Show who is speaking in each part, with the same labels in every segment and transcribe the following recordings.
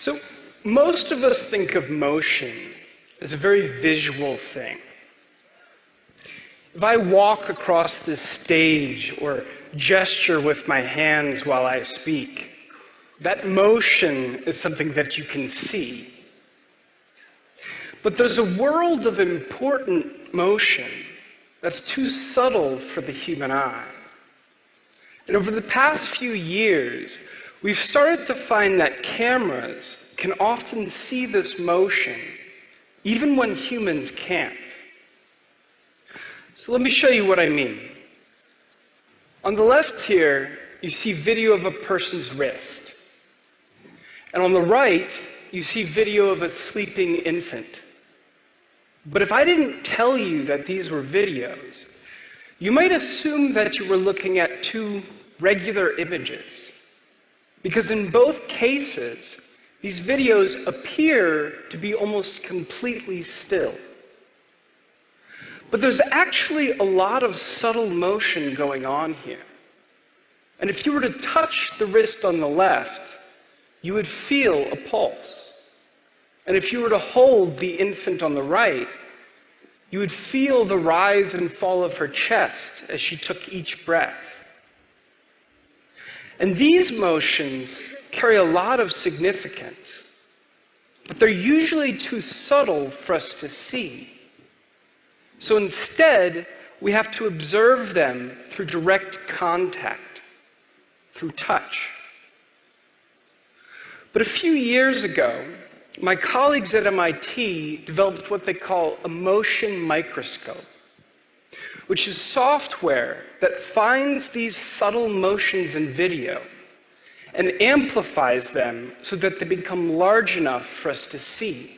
Speaker 1: So most of us think of motion as a very visual thing. If I walk across this stage or gesture with my hands while I speak, that motion is something that you can see. But there's a world of important motion that's too subtle for the human eye. And over the past few years, we've started to find that cameras can often see this motion, even when humans can't. So let me show you what I mean. On the left here, you see video of a person's wrist. And on the right, you see video of a sleeping infant. But if I didn't tell you that these were videos, you might assume that you were looking at two regular images. Because in both cases, these videos appear to be almost completely still. But there's actually a lot of subtle motion going on here. And if you were to touch the wrist on the left, you would feel a pulse. And if you were to hold the infant on the right, you would feel the rise and fall of her chest as she took each breath. And these motions carry a lot of significance, but they're usually too subtle for us to see. So instead, we have to observe them through direct contact, through touch. But a few years ago, my colleagues at MIT developed what they call a motion microscope, which is software that finds these subtle motions in video and amplifies them so that they become large enough for us to see.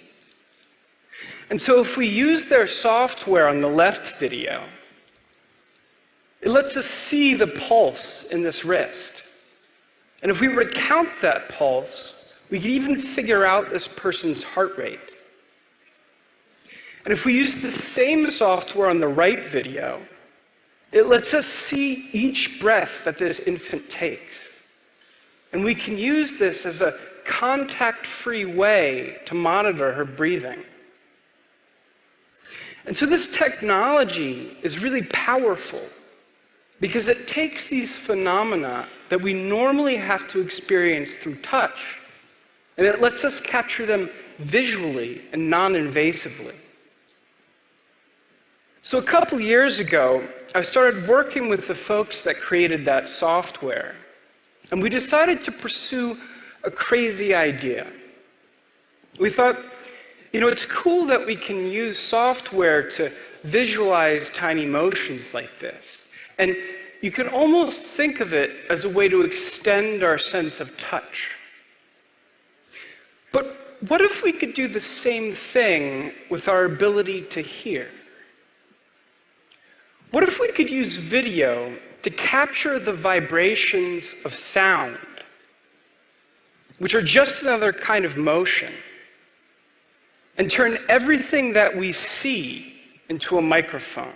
Speaker 1: And so if we use their software on the left video, it lets us see the pulse in this wrist. And if we were to count that pulse, we could even figure out this person's heart rate. And if we use the same software on the right video, it lets us see each breath that this infant takes. And we can use this as a contact-free way to monitor her breathing. And so this technology is really powerful because it takes these phenomena that we normally have to experience through touch, and it lets us capture them visually and non-invasively. So a couple years ago, I started working with the folks that created that software, and we decided to pursue a crazy idea. We thought, it's cool that we can use software to visualize tiny motions like this. And you can almost think of it as a way to extend our sense of touch. But what if we could do the same thing with our ability to hear? What if we could use video to capture the vibrations of sound, which are just another kind of motion, and turn everything that we see into a microphone?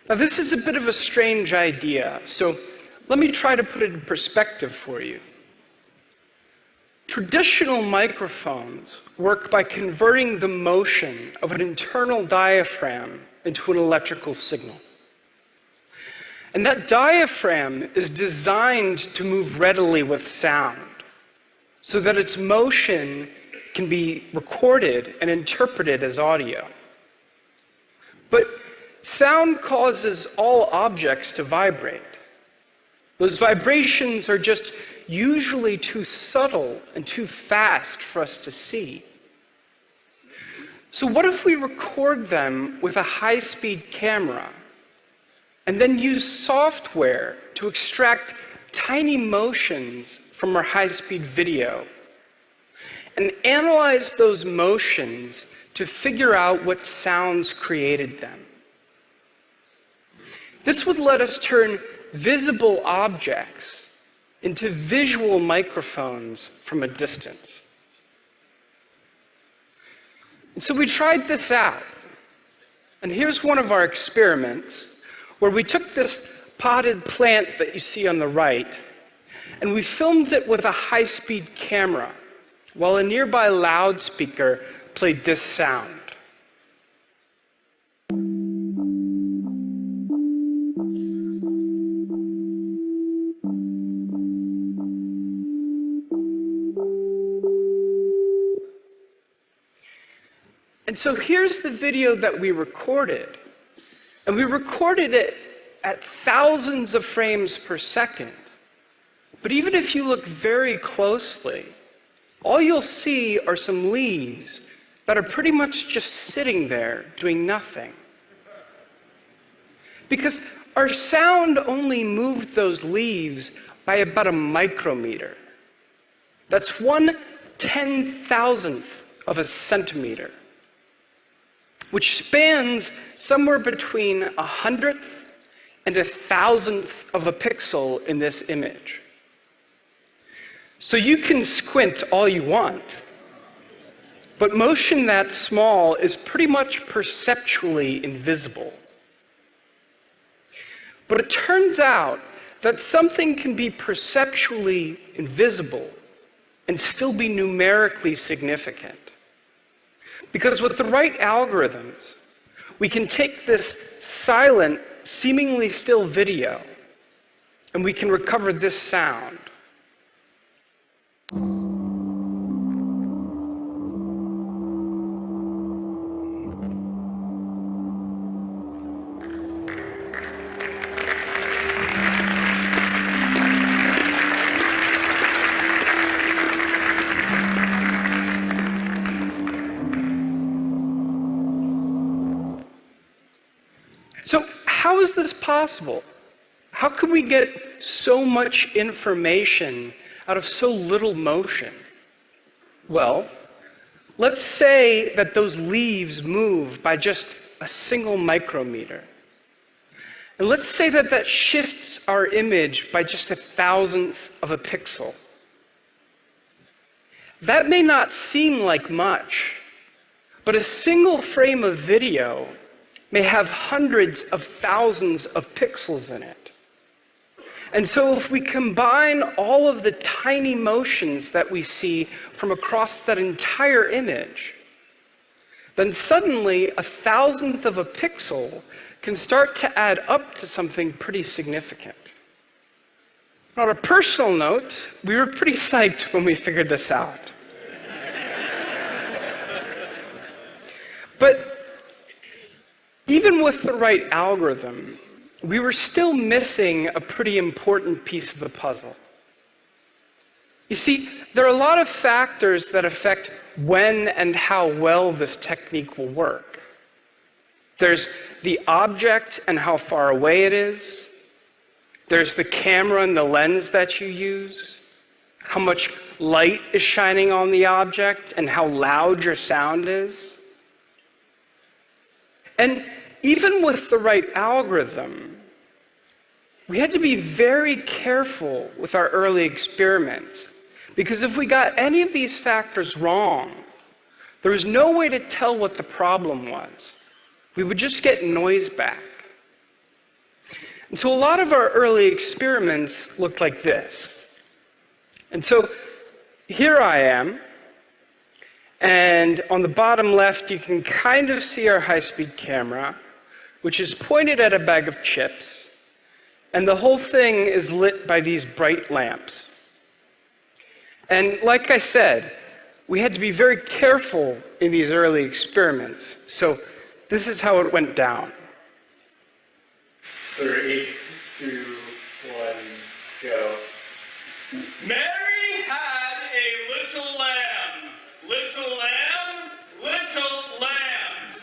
Speaker 1: Now, this is a bit of a strange idea, so let me try to put it in perspective for you. Traditional microphones work by converting the motion of an internal diaphragm into an electrical signal. And that diaphragm is designed to move readily with sound, so that its motion can be recorded and interpreted as audio. But sound causes all objects to vibrate. Those vibrations are just usually too subtle and too fast for us to see. So what if we record them with a high-speed camera and then use software to extract tiny motions from our high-speed video and analyze those motions to figure out what sounds created them? This would let us turn visible objects into visual microphones from a distance. And so we tried this out. And here's one of our experiments where we took this potted plant that you see on the right, and we filmed it with a high-speed camera while a nearby loudspeaker played this sound. And so here's the video that we recorded. And we recorded it at thousands of frames per second. But even if you look very closely, all you'll see are some leaves that are pretty much just sitting there doing nothing. Because our sound only moved those leaves by about a micrometer. That's 1/10,000th of a centimeter, which spans somewhere between 100th and 1,000th of a pixel in this image. So you can squint all you want, but motion that small is pretty much perceptually invisible. But it turns out that something can be perceptually invisible and still be numerically significant. Because with the right algorithms, we can take this silent, seemingly still video, and we can recover this sound. So how is this possible? How could we get so much information out of so little motion? Well, let's say that those leaves move by just a single micrometer. And let's say that that shifts our image by just 1,000th of a pixel. That may not seem like much, but a single frame of video may have hundreds of thousands of pixels in it. And so if we combine all of the tiny motions that we see from across that entire image, then suddenly 1,000th of a pixel can start to add up to something pretty significant. On a personal note, we were pretty psyched when we figured this out. But even with the right algorithm, we were still missing a pretty important piece of the puzzle. You see, there are a lot of factors that affect when and how well this technique will work. There's the object and how far away it is. There's the camera and the lens that you use, how much light is shining on the object, and how loud your sound is. And even with the right algorithm, we had to be very careful with our early experiments, because if we got any of these factors wrong, there was no way to tell what the problem was. We would just get noise back. And so a lot of our early experiments looked like this. And so here I am, and on the bottom left, you can kind of see our high-speed camera, which is pointed at a bag of chips, and the whole thing is lit by these bright lamps. And like I said, we had to be very careful in these early experiments. So this is how it went down.
Speaker 2: 3, 2, 1, go.
Speaker 1: Mary had a little lamb. Little lamb, little lamb.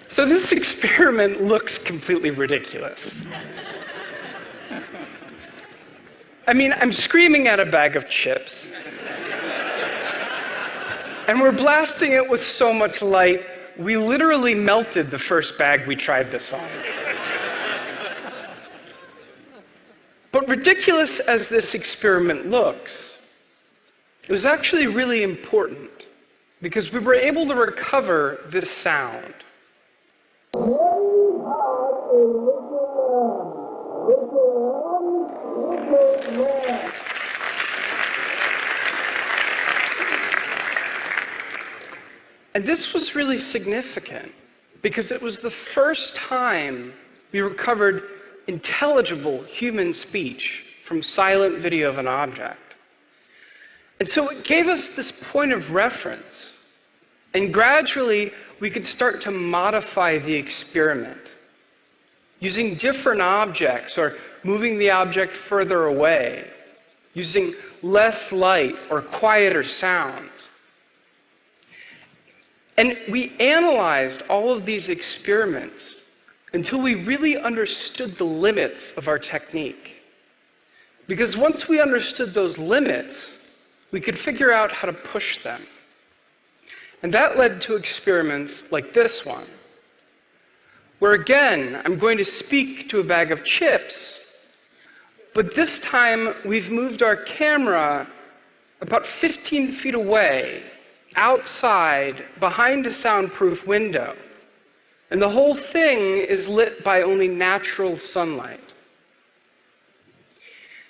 Speaker 1: So this experiment looks completely ridiculous. I mean, I'm screaming at a bag of chips, and we're blasting it with so much light, we literally melted the first bag we tried this on. But ridiculous as this experiment looks, it was actually really important because we were able to recover this sound. And this was really significant because it was the first time we recovered intelligible human speech from silent video of an object. And so it gave us this point of reference. And gradually, we could start to modify the experiment, using different objects or moving the object further away, using less light or quieter sounds. And we analyzed all of these experiments until we really understood the limits of our technique. Because once we understood those limits, we could figure out how to push them. And that led to experiments like this one, where again, I'm going to speak to a bag of chips, but this time we've moved our camera about 15 feet away, outside, behind a soundproof window. And the whole thing is lit by only natural sunlight.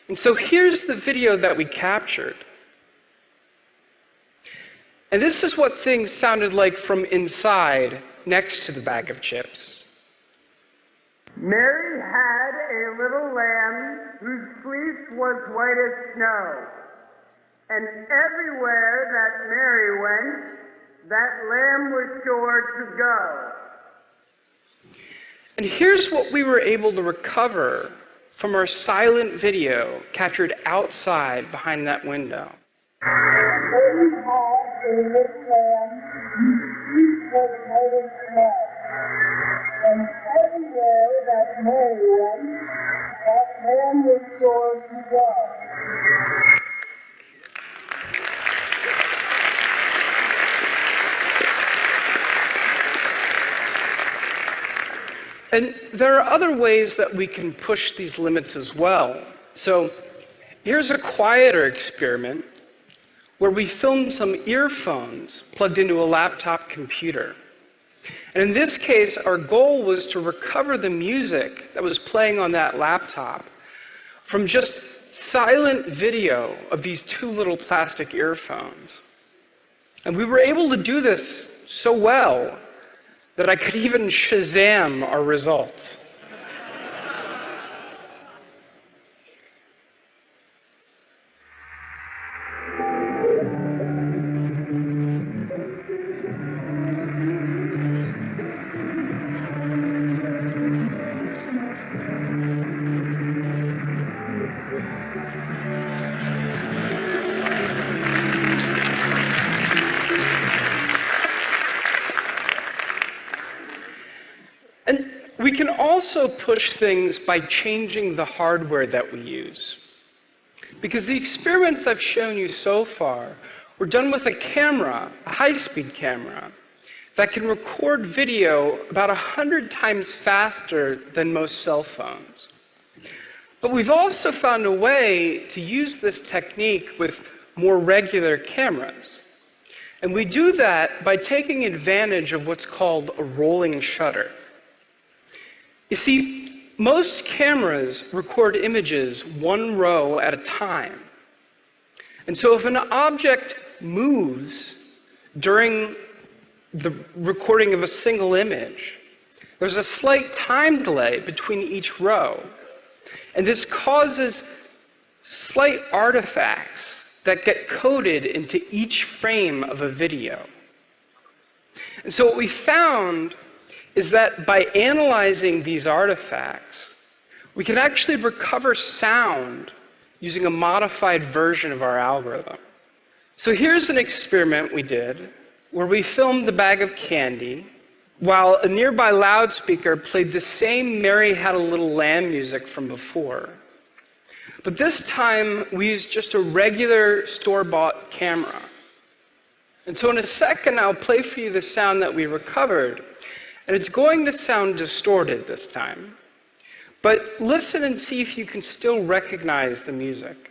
Speaker 1: And so here's the video that we captured. And this is what things sounded like from inside, next to the bag of chips.
Speaker 3: Mary had a little lamb whose fleece was white as snow. And everywhere that Mary went, that lamb was sure to go.
Speaker 1: And here's what we were able to recover from our silent video captured outside behind that window.
Speaker 3: Mary had a little lamb whose fleece was white as snow. And everywhere that Mary went, that lamb was sure to go.
Speaker 1: And there are other ways that we can push these limits as well. So here's a quieter experiment where we filmed some earphones plugged into a laptop computer. And in this case, our goal was to recover the music that was playing on that laptop from just silent video of these two little plastic earphones. And we were able to do this so well that I could even Shazam our results. And we can also push things by changing the hardware that we use. Because the experiments I've shown you so far were done with a camera, a high-speed camera, that can record video about 100 times faster than most cell phones. But we've also found a way to use this technique with more regular cameras. And we do that by taking advantage of what's called a rolling shutter. You see, most cameras record images one row at a time. And so if an object moves during the recording of a single image, there's a slight time delay between each row. And this causes slight artifacts that get coded into each frame of a video. And so what we found is that by analyzing these artifacts, we can actually recover sound using a modified version of our algorithm. So here's an experiment we did where we filmed the bag of candy while a nearby loudspeaker played the same Mary Had a Little Lamb music from before. But this time, we used just a regular store-bought camera. And so in a second, I'll play for you the sound that we recovered. And it's going to sound distorted this time. But listen and see if you can still recognize the music.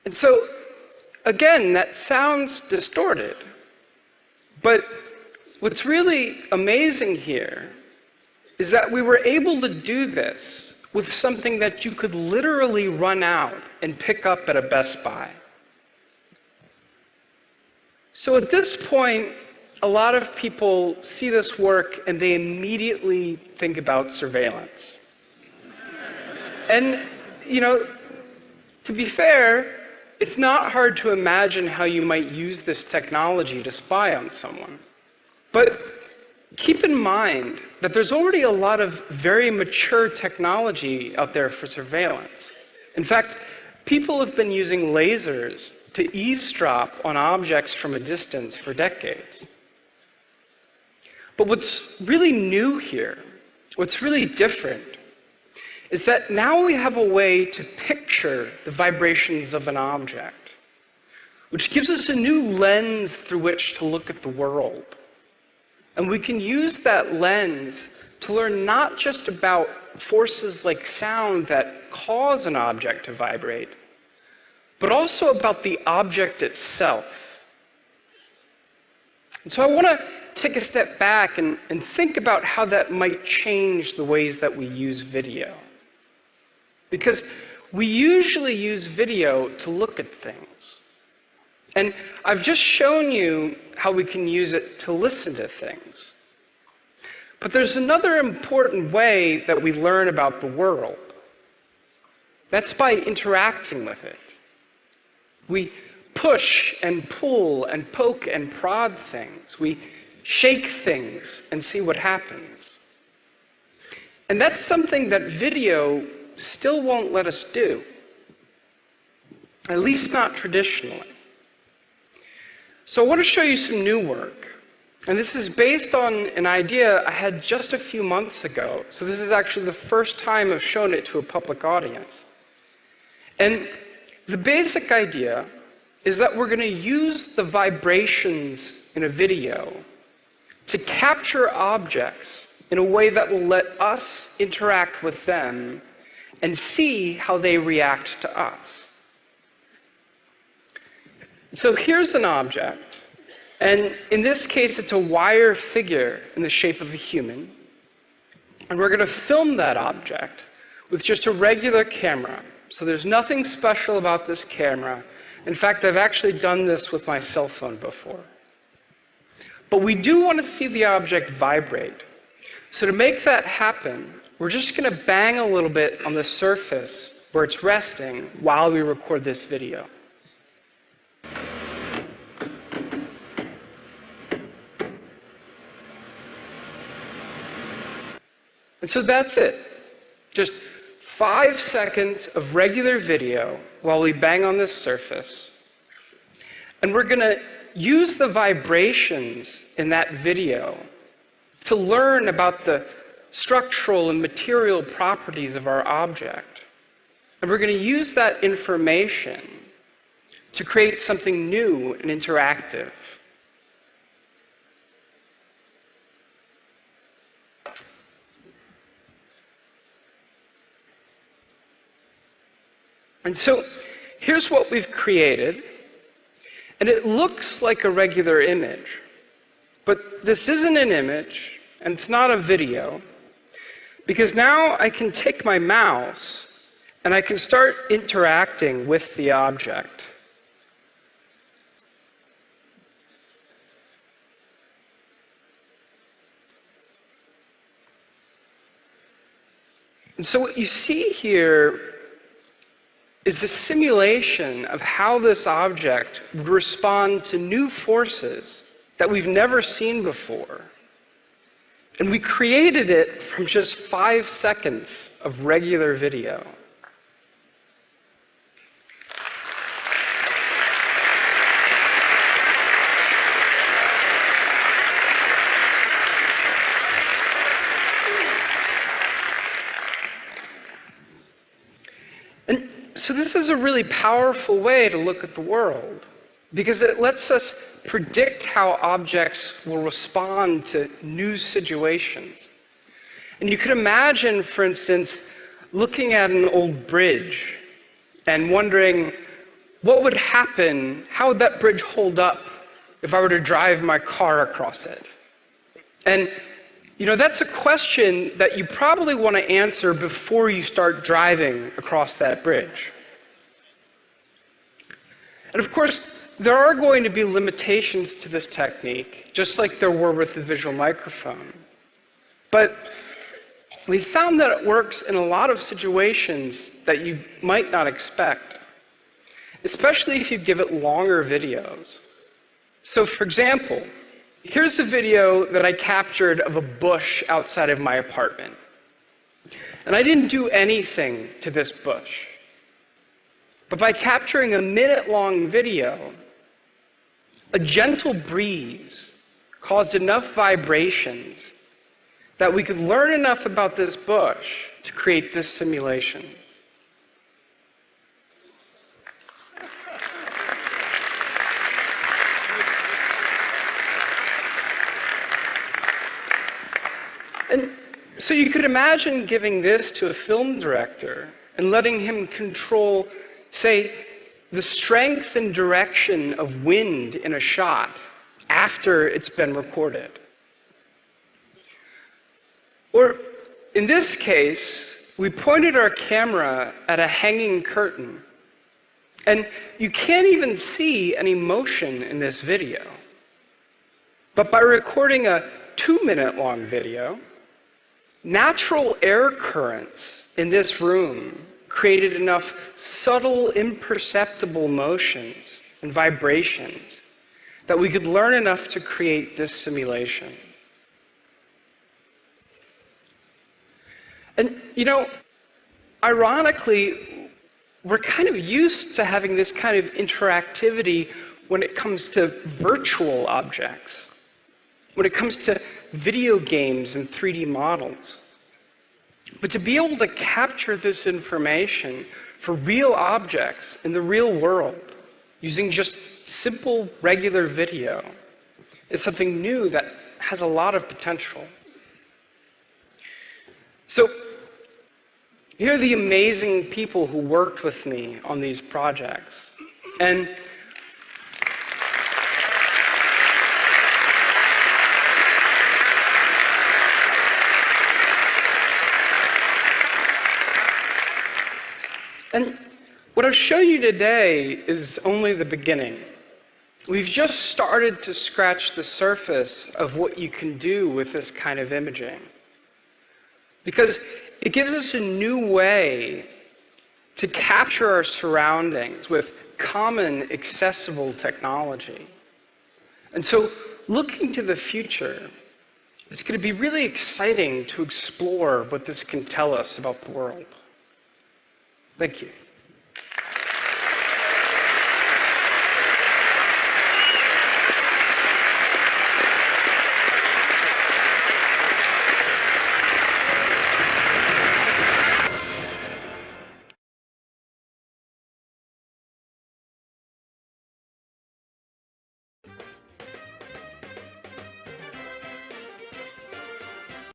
Speaker 1: And so, again, that sounds distorted. But what's really amazing here is that we were able to do this with something that you could literally run out and pick up at a Best Buy. So at this point, a lot of people see this work and they immediately think about surveillance. And, to be fair, it's not hard to imagine how you might use this technology to spy on someone. But keep in mind that there's already a lot of very mature technology out there for surveillance. In fact, people have been using lasers to eavesdrop on objects from a distance for decades. But what's really new here, what's really different, is that now we have a way to picture the vibrations of an object, which gives us a new lens through which to look at the world. And we can use that lens to learn not just about forces like sound that cause an object to vibrate, but also about the object itself. And so I want to take a step back and think about how that might change the ways that we use video. Because we usually use video to look at things. And I've just shown you how we can use it to listen to things. But there's another important way that we learn about the world. That's by interacting with it. We push and pull and poke and prod things. We shake things and see what happens. And that's something that video still won't let us do, at least not traditionally. So I want to show you some new work. And this is based on an idea I had just a few months ago. So this is actually the first time I've shown it to a public audience. And the basic idea is that we're going to use the vibrations in a video to capture objects in a way that will let us interact with them and see how they react to us. So here's an object, and in this case it's a wire figure in the shape of a human, and we're going to film that object with just a regular camera. So there's nothing special about this camera. In fact, I've actually done this with my cell phone before. But we do want to see the object vibrate. So to make that happen, we're just going to bang a little bit on the surface where it's resting while we record this video. And so that's it. Just 5 seconds of regular video while we bang on this surface. And we're going to use the vibrations in that video to learn about the structural and material properties of our object. And we're going to use that information to create something new and interactive. And so here's what we've created. And it looks like a regular image. But this isn't an image, and it's not a video, because now I can take my mouse and I can start interacting with the object. And so what you see here is a simulation of how this object would respond to new forces that we've never seen before. And we created it from just 5 seconds of regular video. And so this is a really powerful way to look at the world, because it lets us predict how objects will respond to new situations. And you could imagine, for instance, looking at an old bridge and wondering, what would happen, how would that bridge hold up if I were to drive my car across it? And that's a question that you probably want to answer before you start driving across that bridge. And of course, there are going to be limitations to this technique, just like there were with the visual microphone. But we found that it works in a lot of situations that you might not expect, especially if you give it longer videos. So for example, here's a video that I captured of a bush outside of my apartment. And I didn't do anything to this bush. But by capturing a minute-long video, a gentle breeze caused enough vibrations that we could learn enough about this bush to create this simulation. And so you could imagine giving this to a film director and letting him control, say, the strength and direction of wind in a shot after it's been recorded. Or in this case, we pointed our camera at a hanging curtain, and you can't even see any motion in this video. But by recording a 2-minute-long video, natural air currents in this room created enough subtle, imperceptible motions and vibrations that we could learn enough to create this simulation. And ironically, we're kind of used to having this kind of interactivity when it comes to virtual objects, when it comes to video games and 3D models. But to be able to capture this information for real objects in the real world using just simple, regular video is something new that has a lot of potential. So here are the amazing people who worked with me on these projects. And what I'll show you today is only the beginning. We've just started to scratch the surface of what you can do with this kind of imaging. Because it gives us a new way to capture our surroundings with common, accessible technology. And so, looking to the future, it's going to be really exciting to explore what this can tell us about the world. Thank you.